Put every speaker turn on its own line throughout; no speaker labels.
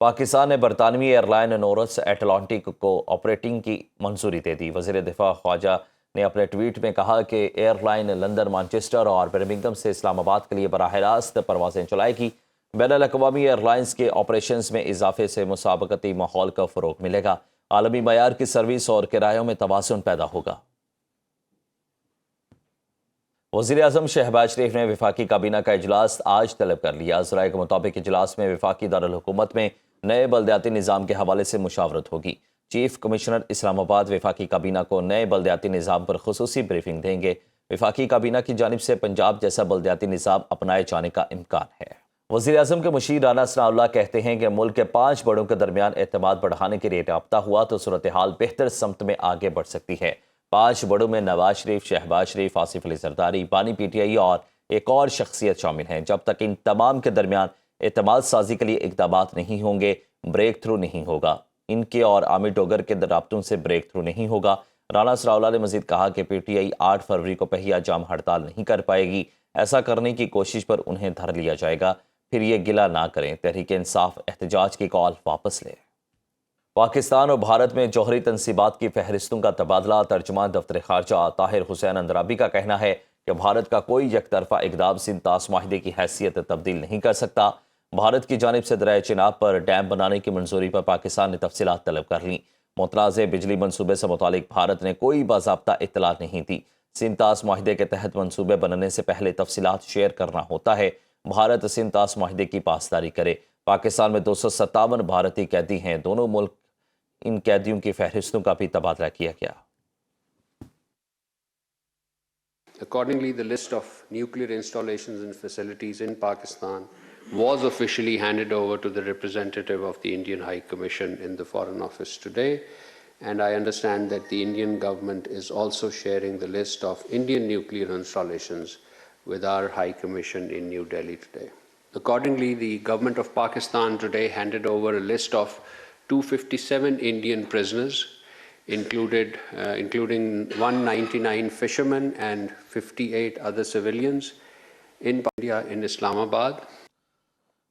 پاکستان نے برطانوی air line نورس Atlantic کو آپریٹنگ کی منظوری دے دی۔ وزیر دفاع خواجہ نے اپنے ٹویٹ میں کہا کہ ایئر لائن لندن، مانچسٹر اور برمنگھم سے اسلام آباد کے لیے براہ راست پروازیں چلائے گی۔ بین الاقوامی ایئر لائنز کے آپریشنز میں اضافے سے مسابقتی ماحول کا فروغ ملے گا، عالمی معیار کی سروس اور کرایوں میں توازن پیدا ہوگا۔ وزیر اعظم شہباز شریف نے وفاقی کابینہ کا اجلاس آج طلب کر لیا۔ ذرائع کے مطابق اجلاس میں وفاقی دارالحکومت میں نئے بلدیاتی نظام کے حوالے سے مشاورت ہوگی۔ چیف کمشنر اسلام آباد وفاقی کابینہ کو نئے بلدیاتی نظام پر خصوصی بریفنگ دیں گے۔ وفاقی کابینہ کی جانب سے پنجاب جیسا بلدیاتی نظام اپنائے جانے کا امکان ہے۔ وزیر اعظم کے مشیر رانا ثناء اللہ کہتے ہیں کہ ملک کے 5 بڑوں کے درمیان اعتماد بڑھانے کے لیے رابطہ ہوا تو صورتحال بہتر سمت میں آگے بڑھ سکتی ہے۔ 5 بڑوں میں نواز شریف، شہباز شریف، آصف علی زرداری، بانی پی ٹی آئی اور ایک اور شخصیت شامل ہیں۔ جب تک ان تمام کے درمیان اعتماد سازی کے لیے اقدامات نہیں ہوں گے، بریک تھرو نہیں ہوگا۔ ان کے اور عامر ڈوگر کے رابطوں سے بریک تھرو نہیں ہوگا۔ رانا ثناء اللہ نے مزید کہا کہ پی ٹی آئی 8 فروری کو پہیہ جام ہڑتال نہیں کر پائے گی۔ ایسا کرنے کی کوشش پر انہیں دھر لیا جائے گا، پھر یہ گلہ نہ کریں۔ تحریک انصاف احتجاج کی کال واپس لے۔ پاکستان اور بھارت میں جوہری تنصیبات کی فہرستوں کا تبادلہ۔ ترجمان دفتر خارجہ طاہر حسین اندرابی کا کہنا ہے کہ بھارت کا کوئی یک طرفہ اقدام سنتاس معاہدے کی حیثیت تبدیل نہیں کر سکتا۔ بھارت کی جانب سے دریائے چناب پر ڈیم بنانے کی منظوری پر پاکستان نے تفصیلات طلب کر لیں۔ متنازع بجلی منصوبے سے متعلق بھارت نے کوئی باضابطہ اطلاع نہیں دی۔ سنتاس معاہدے کے تحت منصوبے بننے سے پہلے تفصیلات شیئر کرنا ہوتا ہے۔ بھارت سنتاس معاہدے کی پاسداری کرے۔ پاکستان میں 257 بھارتی قیدی ہیں۔ دونوں ملک ان قیدیوں کی فہرستوں کا بھی تبادلہ کیا گیا۔
Accordingly, the list of nuclear installations and facilities in Pakistan was officially handed over to the representative of the Indian High Commission in the Foreign Office today, and I understand that the Indian government is also sharing the list of Indian nuclear installations with our High Commission in New Delhi today. Accordingly, the government of Pakistan today handed over a list of 257 Indian prisoners, including 199 fishermen and 58 other civilians in India in Islamabad.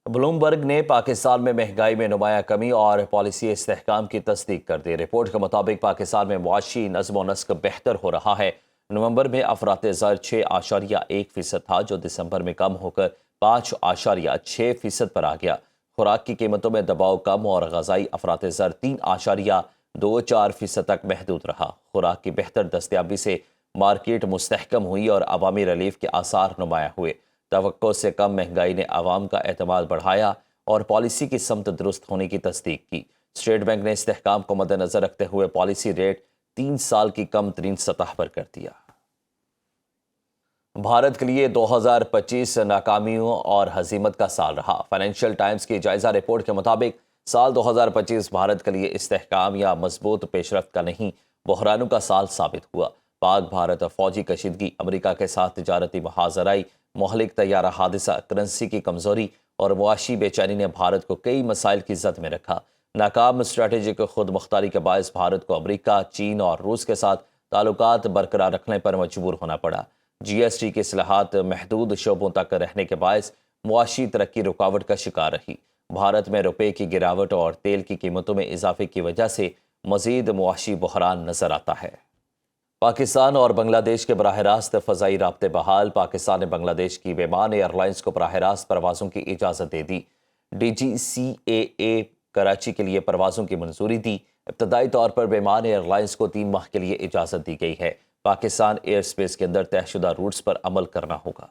Bloomberg نے پاکستان میں مہنگائی میں نمایاں کمی اور policy استحکام کی تصدیق کر دی۔ رپورٹ کے مطابق پاکستان میں معاشی نظم و نسق بہتر ہو رہا ہے۔ نومبر میں افراط زر 6.1% تھا، جو دسمبر میں کم ہو کر 5.6% پر آ گیا۔ خوراک کی قیمتوں میں دباؤ کم اور غذائی افراط زر 3.24% تک محدود رہا۔ خوراک کی بہتر دستیابی سے مارکیٹ مستحکم ہوئی اور عوامی ریلیف کے آثار نمایاں ہوئے۔ توقع سے کم مہنگائی نے عوام کا اعتماد بڑھایا اور پالیسی کی سمت درست ہونے کی تصدیق کی۔ اسٹیٹ بینک نے استحکام کو مد نظر رکھتے ہوئے پالیسی ریٹ 3 سال کی کم ترین سطح پر کر دیا۔ بھارت کے لیے 2025 ناکامیوں اور ہزیمت کا سال رہا۔ فائنینشیل ٹائمز کی جائزہ رپورٹ کے مطابق سال 2025 بھارت کے لیے استحکام یا مضبوط پیش رفت کا نہیں، بحرانوں کا سال ثابت ہوا۔ پاک بھارت فوجی کشیدگی، امریکہ کے ساتھ تجارتی محاذرائی، مہلک طیارہ حادثہ، کرنسی کی کمزوری اور معاشی بے چینی نے بھارت کو کئی مسائل کی زد میں رکھا۔ ناکام اسٹریٹجک خود مختاری کے باعث بھارت کو امریکہ، چین اور روس کے ساتھ تعلقات برقرار رکھنے پر مجبور ہونا پڑا۔ جی ایس ٹی کی اصلاحات محدود شعبوں تک رہنے کے باعث معاشی ترقی رکاوٹ کا شکار رہی۔ بھارت میں روپے کی گراوٹ اور تیل کی قیمتوں میں اضافے کی وجہ سے مزید معاشی بحران نظر آتا ہے۔ پاکستان اور بنگلہ دیش کے براہ راست فضائی رابطے بحال۔ پاکستان نے بنگلہ دیش کی ویمان ایئر لائنز کو براہ راست پروازوں کی اجازت دے دی۔ ڈی جی سی اے کراچی کے لیے پروازوں کی منظوری دی۔ ابتدائی طور پر ویمان ایئر لائنز کو 3 ماہ کے لیے اجازت دی گئی ہے۔ پاکستان ایئر اسپیس کے اندر طے شدہ روٹس پر عمل کرنا ہوگا۔